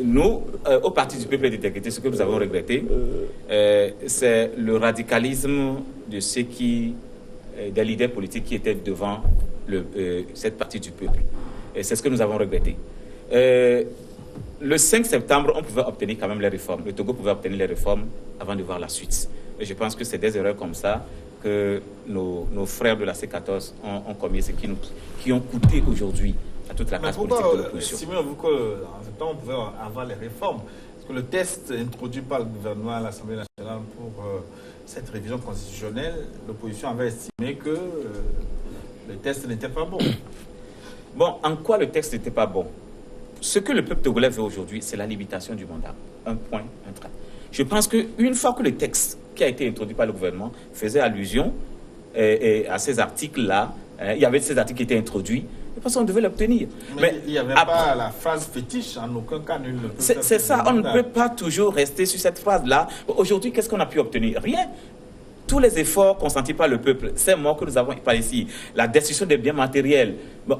Nous, au Parti du peuple et d'intégrité, ce que nous avons regretté, c'est le radicalisme de ceux des leaders politiques qui étaient devant cette partie du peuple. Et c'est ce que nous avons regretté. Le 5 septembre, on pouvait obtenir quand même les réformes. Le Togo pouvait obtenir les réformes avant de voir la suite. Et je pense que c'est des erreurs comme ça que nos frères de la C14 ont commis, et qui ont coûté aujourd'hui à toute la classe politique de l'opposition. Simon, vous qu'en ce temps, on pouvait avoir les réformes. Parce que le test introduit par le gouvernement à l'Assemblée nationale pour cette révision constitutionnelle, l'opposition avait estimé que le test n'était pas bon. En quoi le texte n'était pas bon? Ce que le peuple togolais veut aujourd'hui, c'est la limitation du mandat. Un point, un trait. Je pense qu'une fois que le texte qui a été introduit par le gouvernement faisait allusion à ces articles-là, il y avait ces articles qui étaient introduits, je pense qu'on devait l'obtenir. Mais il n'y avait pas la phrase fétiche, en aucun cas nul ne peut. C'est ça, on ne peut pas toujours rester sur cette phrase-là. Aujourd'hui, qu'est-ce qu'on a pu obtenir? Rien. Tous les efforts consentis par le peuple, ces morts que nous avons par ici, la destruction des biens matériels,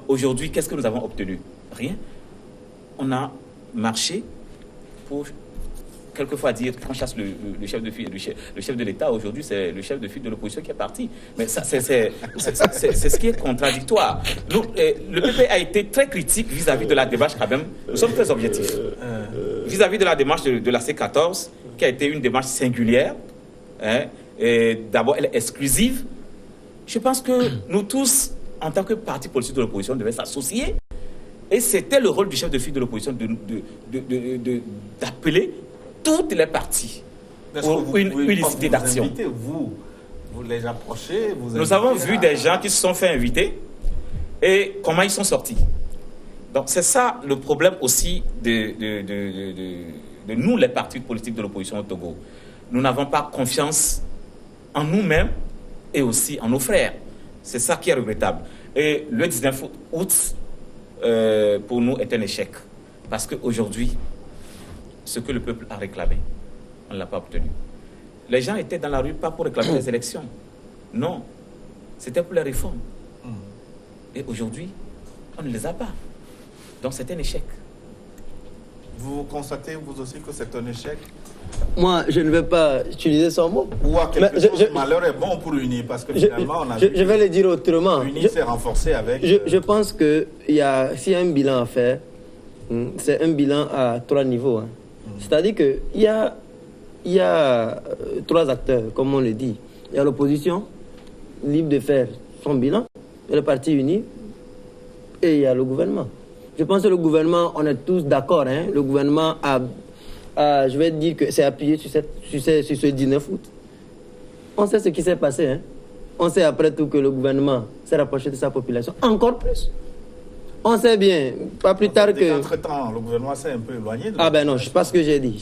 aujourd'hui, qu'est-ce que nous avons obtenu? Rien. On a marché pour quelquefois dire qu'on chasse le chef de file, le chef de l'État. Aujourd'hui, c'est le chef de file de l'opposition qui est parti. Mais ça, c'est ce qui est contradictoire. Nous, le PP a été très critique vis-à-vis de la démarche quand même. Nous sommes très objectifs. Vis-à-vis de la démarche de la C14, qui a été une démarche singulière. D'abord, elle est exclusive. Je pense que nous tous, en tant que parti politique de l'opposition, devions s'associer. Et c'était le rôle du chef de file de l'opposition d'appeler toutes les parties pour une unicité d'action. Vous les approchez, nous avons vu des gens qui se sont fait inviter et comment ils sont sortis. Donc c'est ça le problème aussi de nous, les partis politiques de l'opposition au Togo. Nous n'avons pas confiance en nous-mêmes et aussi en nos frères. C'est ça qui est regrettable. Et le 19 août, pour nous, est un échec. Parce qu'aujourd'hui, ce que le peuple a réclamé, on ne l'a pas obtenu. Les gens étaient dans la rue pas pour réclamer les élections. Non, c'était pour les réformes. Et aujourd'hui, on ne les a pas. Donc c'est un échec. Vous constatez, vous aussi, que c'est un échec? Moi, je ne vais pas utiliser son mot. Ou à quelque chose, malheur est bon pour l'UNI, parce que finalement, on a je vais le dire autrement. L'UNI s'est renforcée avec... Je pense que s'il y a un bilan à faire, c'est un bilan à 3 niveaux. C'est-à-dire qu'il y a 3 acteurs, comme on le dit. Il y a l'opposition, libre de faire son bilan, il y a le Parti Uni, et il y a le gouvernement. Je pense que le gouvernement, on est tous d'accord, le gouvernement je vais dire que c'est appuyé sur ce 19 août. On sait ce qui s'est passé. On sait après tout que le gouvernement s'est rapproché de sa population. Encore plus. On sait bien, pas plus tard que... Entre-temps, le gouvernement s'est un peu éloigné. Ah ben non, je ne sais pas ce que j'ai dit.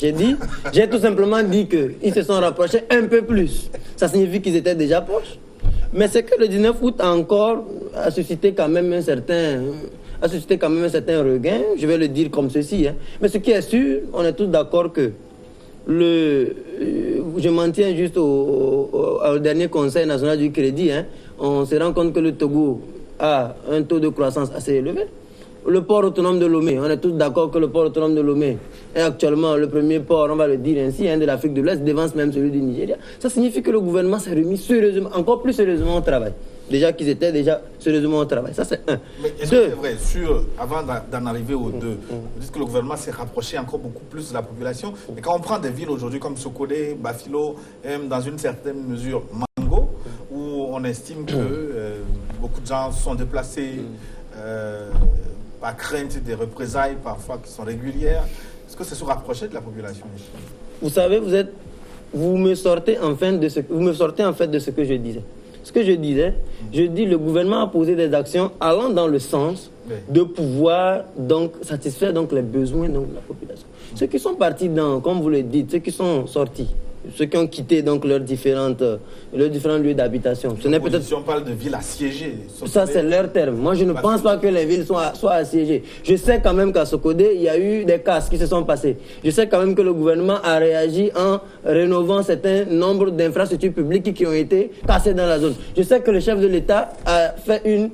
J'ai tout simplement dit qu'ils se sont rapprochés un peu plus. Ça signifie qu'ils étaient déjà proches. Mais c'est que le 19 août a suscité quand même un certain regain. Je vais le dire comme ceci. Hein. Mais ce qui est sûr, on est tous d'accord que je m'en tiens juste au dernier Conseil national du crédit. Hein. On se rend compte que le Togo a un taux de croissance assez élevé. Le port autonome de Lomé, on est tous d'accord que le port autonome de Lomé est actuellement le premier port, on va le dire ainsi, de l'Afrique de l'Ouest, devance même celui du Nigeria. Ça signifie que le gouvernement s'est remis sérieusement, encore plus sérieusement au travail. Déjà qu'ils étaient déjà sérieusement au travail. Ça, c'est un. Mais est-ce que c'est vrai, avant d'en arriver aux deux, vous dites que le gouvernement s'est rapproché encore beaucoup plus de la population. Mais quand on prend des villes aujourd'hui comme Sokodé, Bafilo, même dans une certaine mesure Mango, où on estime que beaucoup de gens sont déplacés par crainte des représailles parfois qui sont régulières, est-ce que c'est se rapprocher de la population? Vous savez, vous me sortez en fait de ce que je disais. Ce que je disais, je dis le gouvernement a posé des actions allant dans le sens de pouvoir donc satisfaire donc les besoins donc, de la population. Ceux qui sont partis comme vous le dites, ceux qui sont sortis, ceux qui ont quitté donc leurs différents lieux d'habitation. Ce n'est peut-être. Si on parle de villes assiégées. Ça, c'est leur terme. Moi, je ne pense pas que les villes soient assiégées. Je sais quand même qu'à Sokodé, il y a eu des casses qui se sont passées. Je sais quand même que le gouvernement a réagi en rénovant un certain nombre d'infrastructures publiques qui ont été cassées dans la zone. Je sais que le chef de l'État a fait une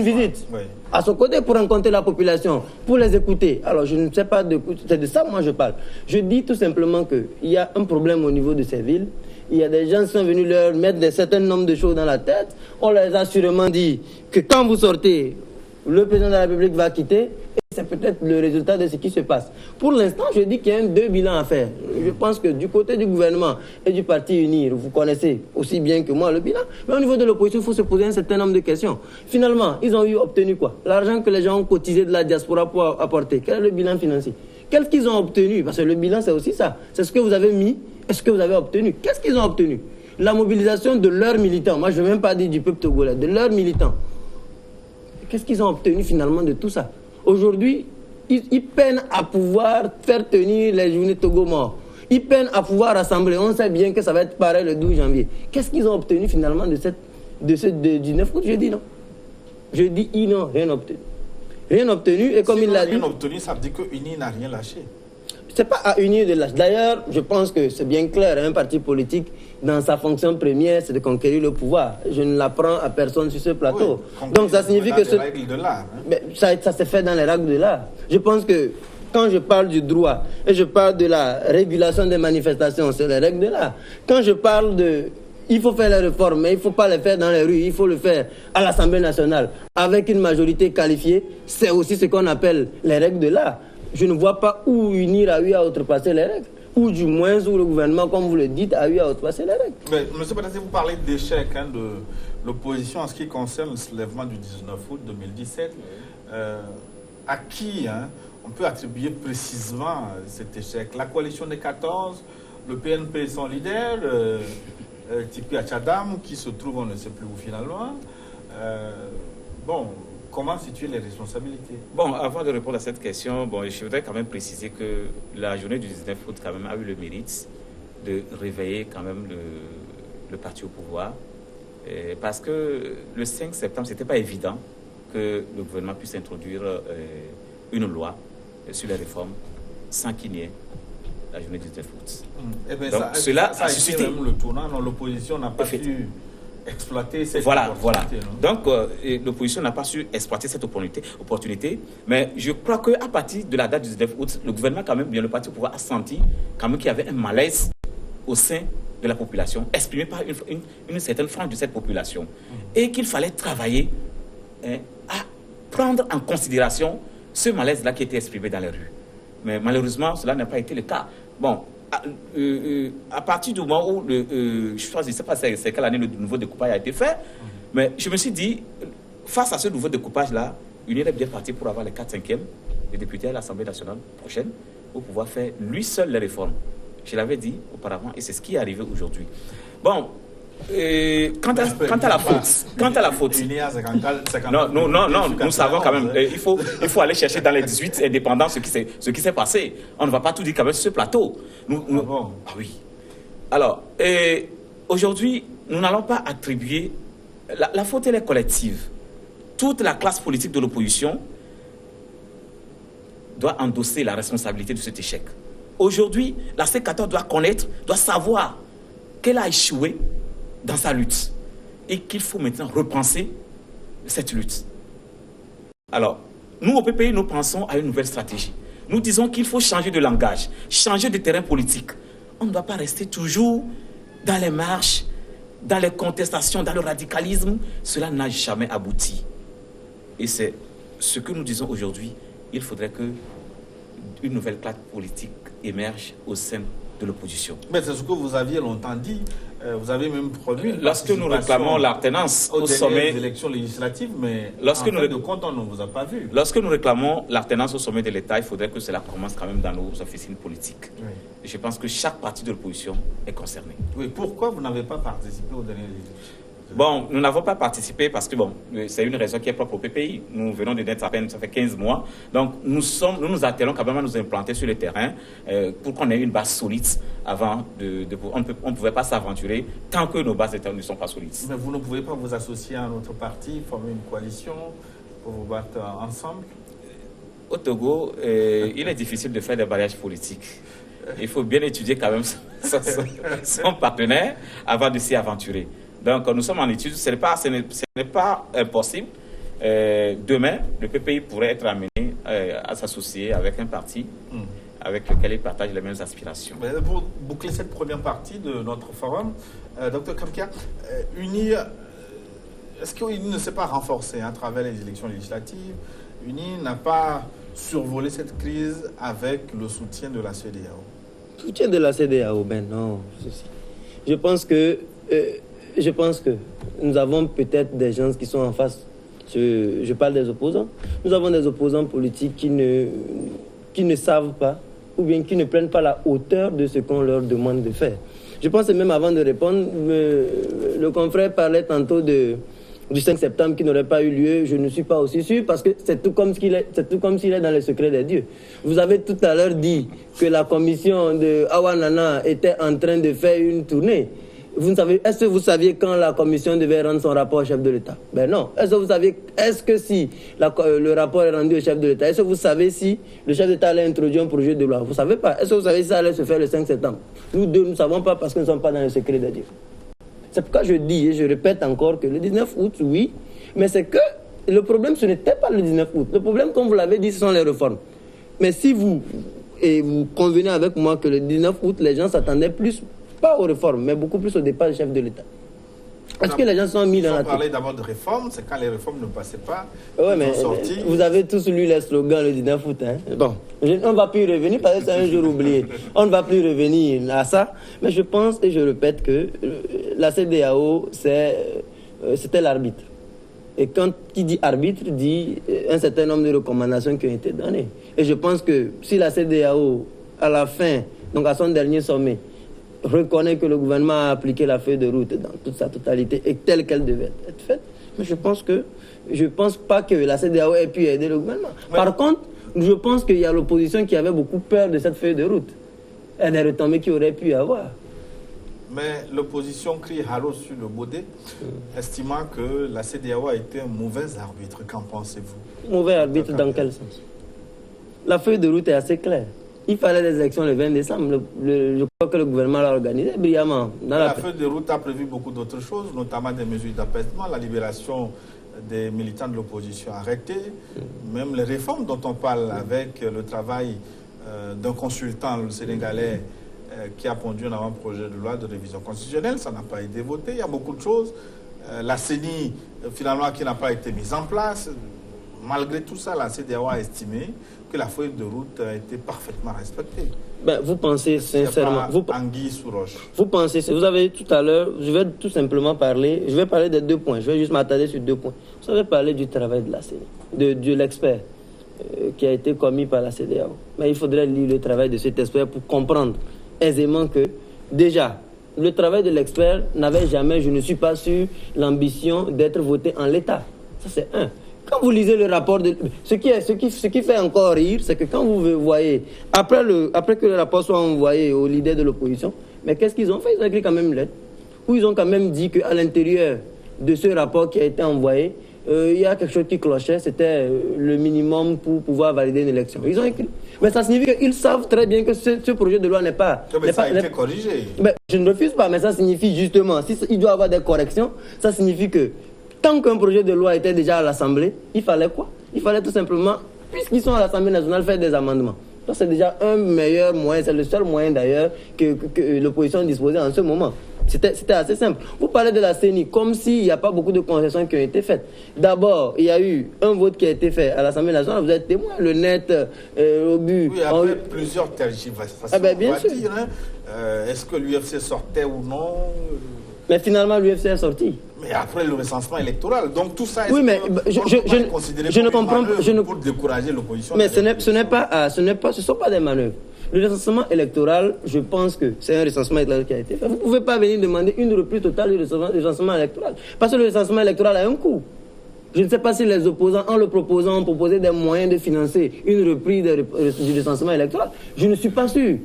visite à Sokodé pour rencontrer la population, pour les écouter. Alors, je ne sais pas c'est de ça moi je parle. Je dis tout simplement qu'il y a un problème au niveau de ces villes. Il y a des gens qui sont venus leur mettre un certain nombre de choses dans la tête. On leur a sûrement dit que quand vous sortez, le président de la République va quitter. Et c'est peut-être le résultat de ce qui se passe. Pour l'instant, je dis qu'il y a deux bilans à faire. Je pense que du côté du gouvernement et du Parti Uni, vous connaissez aussi bien que moi le bilan. Mais au niveau de l'opposition, il faut se poser un certain nombre de questions. Finalement, ils ont obtenu quoi? L'argent que les gens ont cotisé de la diaspora pour apporter. Quel est le bilan financier? Qu'est-ce qu'ils ont obtenu? Parce que le bilan, c'est aussi ça. C'est ce que vous avez mis. Est-ce que vous avez obtenu? Qu'est-ce qu'ils ont obtenu? La mobilisation de leurs militants. Moi, je ne veux même pas dire du peuple togolais, de leurs militants. Qu'est-ce qu'ils ont obtenu finalement de tout ça? Aujourd'hui, ils peinent à pouvoir faire tenir les journées Togo morts. Ils peinent à pouvoir rassembler. On sait bien que ça va être pareil le 12 janvier. Qu'est-ce qu'ils ont obtenu finalement du 9 août? Je dis non. Je dis ils n'ont rien obtenu. Rien obtenu et comme il l'a dit... Rien obtenu, ça veut dire que Uni n'a rien lâché. C'est pas à unir de lâcher. D'ailleurs, je pense que c'est bien clair, un parti politique, dans sa fonction première, c'est de conquérir le pouvoir. Je ne l'apprends à personne sur ce plateau. Oui, donc ça signifie que... les règles de l'art. Hein. Mais ça s'est fait dans les règles de l'art. Je pense que quand je parle du droit et je parle de la régulation des manifestations, c'est les règles de l'art. Quand je parle de... Il faut faire les réformes, mais il ne faut pas les faire dans les rues, il faut le faire à l'Assemblée nationale, avec une majorité qualifiée, c'est aussi ce qu'on appelle les règles de l'art. Je ne vois pas où UNIR a eu à outrepasser les règles, ou du moins où le gouvernement, comme vous le dites, a eu à outrepasser les règles. Mais, M. Patassé, vous parlez d'échec de l'opposition en ce qui concerne le soulèvement du 19 août 2017. À qui on peut attribuer précisément cet échec? La coalition des 14, le PNP et son leader, Tipi Achadam, qui se trouve, on ne sait plus où finalement. Comment situer les responsabilités? Bon, avant de répondre à cette question, je voudrais quand même préciser que la journée du 19 août quand même a eu le mérite de réveiller quand même le parti au pouvoir. Parce que le 5 septembre, ce n'était pas évident que le gouvernement puisse introduire une loi sur les réformes sans qu'il n'y ait la journée du 19 août. Donc, cela a suscité même le tournant. L'opposition n'a pas pu exploiter cette opportunité. Donc, l'opposition n'a pas su exploiter cette opportunité. Mais je crois qu'à partir de la date du 19 août, le gouvernement, quand même, bien le parti au pouvoir, a senti quand même qu'il y avait un malaise au sein de la population, exprimé par une certaine frange de cette population. Et qu'il fallait travailler à prendre en considération ce malaise-là qui était exprimé dans les rues. Mais malheureusement, cela n'a pas été le cas. Bon, à partir du moment où, je ne sais pas c'est quelle année le nouveau découpage a été fait, mais je me suis dit, face à ce nouveau découpage-là, UNIR est bien parti pour avoir les 4/5e des députés à l'Assemblée nationale prochaine pour pouvoir faire lui seul les réformes. Je l'avais dit auparavant et c'est ce qui est arrivé aujourd'hui. Bon, quant à la faute, non, nous savons quand même, il faut aller chercher dans les 18 indépendants ce qui s'est passé. On ne va pas tout dire quand même sur ce plateau. Ah oui. Alors, aujourd'hui, nous n'allons pas attribuer, la faute elle est collective. Toute la classe politique de l'opposition doit endosser la responsabilité de cet échec. Aujourd'hui, la C14 doit savoir qu'elle a échoué dans sa lutte et qu'il faut maintenant repenser cette lutte. Alors, nous au PPI, nous pensons à une nouvelle stratégie. Nous disons qu'il faut changer de langage, changer de terrain politique. On ne doit pas rester toujours dans les marches, dans les contestations, dans le radicalisme. Cela n'a jamais abouti. Et c'est ce que nous disons aujourd'hui. Il faudrait qu'une nouvelle classe politique émerge au sein de l'opposition. Mais c'est ce que vous aviez longtemps dit. Vous avez même produit. Lorsque nous réclamons l'alternance au sommet des élections législatives, mais en fin de compte, on ne vous a pas vu. Lorsque nous réclamons l'alternance au sommet de l'État, il faudrait que cela commence quand même dans nos officines politiques. Oui. Et je pense que chaque parti de l'opposition est concerné. Oui. Pourquoi vous n'avez pas participé aux dernières élections? Bon, nous n'avons pas participé parce que c'est une raison qui est propre au PPI. Nous venons de naître à peine, ça fait 15 mois. Donc, nous nous attelons quand même à nous implanter sur le terrain pour qu'on ait une base solide avant on ne pouvait pas s'aventurer tant que nos bases ne sont pas solides. Mais vous ne pouvez pas vous associer à notre parti, former une coalition pour vous battre ensemble? Au Togo, il est difficile de faire des mariages politiques. Il faut bien étudier quand même son partenaire avant de s'y aventurer. Donc, nous sommes en étude. Ce n'est pas impossible. Demain, le PPI pourrait être amené à s'associer avec un parti avec lequel il partage les mêmes aspirations. Mais pour boucler cette première partie de notre forum, Dr Kamkia, est-ce qu'UNI ne s'est pas renforcé à travers les élections législatives? UNI n'a pas survolé cette crise avec le soutien de la CEDEAO? Soutien de la CEDEAO, ben non. Je pense que nous avons peut-être des gens qui sont en face. Je parle des opposants. Nous avons des opposants politiques qui ne savent pas ou bien qui ne prennent pas la hauteur de ce qu'on leur demande de faire. Je pense que même avant de répondre, le confrère parlait tantôt du 5 septembre qui n'aurait pas eu lieu. Je ne suis pas aussi sûr parce que c'est tout comme s'il est dans le secret des dieux. Vous avez tout à l'heure dit que la commission de Awanana était en train de faire une tournée. Est-ce que vous saviez quand la commission devait rendre son rapport au chef de l'État? Ben non. Est-ce que si le rapport est rendu au chef de l'État, est-ce que vous savez si le chef d'État allait introduire un projet de loi? Vous ne savez pas. Est-ce que vous savez si ça allait se faire le 5 septembre? Nous deux, nous ne savons pas parce que nous ne sommes pas dans le secret de Dieu. C'est pourquoi je dis et je répète encore que le 19 août, oui, mais c'est que le problème, ce n'était pas le 19 août. Le problème, comme vous l'avez dit, ce sont les réformes. Mais si vous convenez avec moi que le 19 août, les gens s'attendaient plus, pas aux réformes, mais beaucoup plus au départ du chef de l'État. Est-ce que les gens sont mis dans la tête? On parlait d'abord de réformes, c'est quand les réformes ne passaient pas. Oui, mais vous avez tous lu les slogans le 19 août. Hein? Bon, on ne va plus y revenir parce que c'est un jour oublié. On ne va plus revenir à ça. Mais je pense et je répète que la CEDEAO, c'était l'arbitre. Et quand qui dit arbitre, dit un certain nombre de recommandations qui ont été données. Et je pense que si la CEDEAO, à la fin, donc à son dernier sommet, reconnaît que le gouvernement a appliqué la feuille de route dans toute sa totalité et telle qu'elle devait être faite, mais je pense pas que la CEDEAO ait pu aider le gouvernement. Ouais. Par contre, je pense qu'il y a l'opposition qui avait beaucoup peur de cette feuille de route. Et des retombées qu'il aurait pu y avoir. Mais l'opposition crie halo sur le baudet, estimant que la CEDEAO a été un mauvais arbitre. Qu'en pensez-vous? Mauvais arbitre dans quel sens? La feuille de route est assez claire. Il fallait des élections le 20 décembre. Je crois que le gouvernement l'a organisé brillamment. La feuille de route a prévu beaucoup d'autres choses, notamment des mesures d'apaisement, la libération des militants de l'opposition arrêtés, même les réformes dont on parle avec le travail d'un consultant sénégalais qui a pondu un avant-projet de loi de révision constitutionnelle. Ça n'a pas été voté. Il y a beaucoup de choses. La CENI, finalement, qui n'a pas été mise en place. Malgré tout ça, la CEDEAO a estimé que la feuille de route a été parfaitement respectée. Ben, vous pensez sincèrement... Anguille sous roche. Vous pensez... Vous avez tout à l'heure... Je vais tout simplement parler... Je vais parler des 2 points. Je vais juste m'attarder sur 2 points. Vous avez parlé du travail de la CENI, de l'expert qui a été commis par la CEDEAO. Mais il faudrait lire le travail de cet expert pour comprendre aisément que, déjà, le travail de l'expert n'avait jamais, je ne suis pas sûr, l'ambition d'être voté en l'état. Ça, c'est un. Quand vous lisez le rapport, ce qui fait encore rire, c'est que quand vous voyez, après que le rapport soit envoyé aux leaders de l'opposition, mais qu'est-ce qu'ils ont fait? Ils ont écrit quand même une lettre, où ils ont quand même dit qu'à l'intérieur de ce rapport qui a été envoyé, il y a quelque chose qui clochait, c'était le minimum pour pouvoir valider une élection. Ils ont écrit. Mais ça signifie qu'ils savent très bien que ce projet de loi n'est pas... Mais ça a été corrigé. Mais je ne refuse pas, mais ça signifie justement, s'il doit y avoir des corrections, ça signifie que tant qu'un projet de loi était déjà à l'Assemblée, il fallait quoi? Il fallait tout simplement, puisqu'ils sont à l'Assemblée nationale, faire des amendements. Donc c'est déjà un meilleur moyen, c'est le seul moyen d'ailleurs que l'opposition disposait en ce moment. C'était assez simple. Vous parlez de la CENI comme s'il n'y a pas beaucoup de concessions qui ont été faites. D'abord, il y a eu un vote qui a été fait à l'Assemblée nationale. Vous êtes témoin, le net, au but. Oui, après plusieurs tergiversations, bien sûr. dire, hein, est-ce que l'UFC sortait ou non? Mais finalement, l'UFC est sorti. Mais après le recensement électoral, donc tout ça, oui, mais je ne comprends pas. Pour décourager l'opposition. Mais ce ne sont pas des manœuvres. Le recensement électoral, je pense que c'est un recensement électoral qui a été fait. Vous ne pouvez pas venir demander une reprise totale du recensement électoral. Parce que le recensement électoral a un coût. Je ne sais pas si les opposants, en le proposant, ont proposé des moyens de financer une reprise du recensement électoral. Je ne suis pas sûr.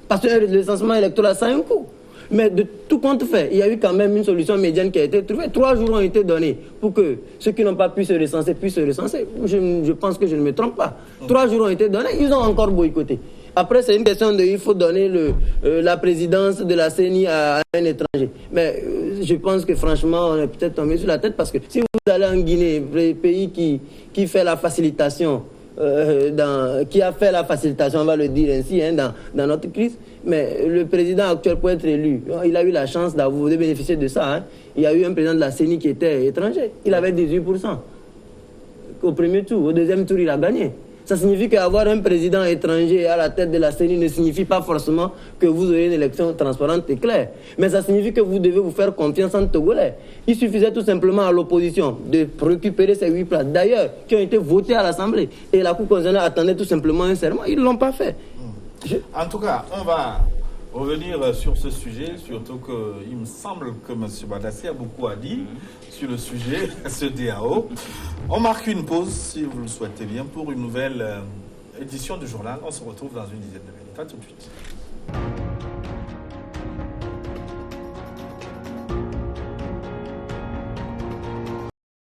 Parce que le recensement électoral, ça a un coût. Mais de tout compte fait, il y a eu quand même une solution médiane qui a été trouvée. 3 jours ont été donnés pour que ceux qui n'ont pas pu se recenser puissent se recenser. Je pense que je ne me trompe pas. 3 jours ont été donnés, ils ont encore boycotté. Après, c'est une question de il faut donner la présidence de la CENI à un étranger. Mais je pense que franchement, on est peut-être tombé sur la tête parce que si vous allez en Guinée, le pays qui fait la facilitation, qui a fait la facilitation, on va le dire ainsi, hein, dans notre crise, mais le président actuel pour être élu, il a eu la chance de bénéficier de ça. Hein. Il y a eu un président de la CENI qui était étranger. Il avait 18%. Au premier tour, au deuxième tour, il a gagné. Ça signifie qu'avoir un président étranger à la tête de la CENI ne signifie pas forcément que vous aurez une élection transparente et claire. Mais ça signifie que vous devez vous faire confiance en Togolais. Il suffisait tout simplement à l'opposition de récupérer ces 8 places, d'ailleurs, qui ont été votées à l'Assemblée. Et la Cour constitutionnelle attendait tout simplement un serment. Ils ne l'ont pas fait. En tout cas, on va revenir sur ce sujet, surtout qu'il me semble que M. Badassi a beaucoup à dire sur le sujet, ce DAO. On marque une pause, si vous le souhaitez bien, pour une nouvelle édition du journal. On se retrouve dans une dizaine de minutes. À tout de suite.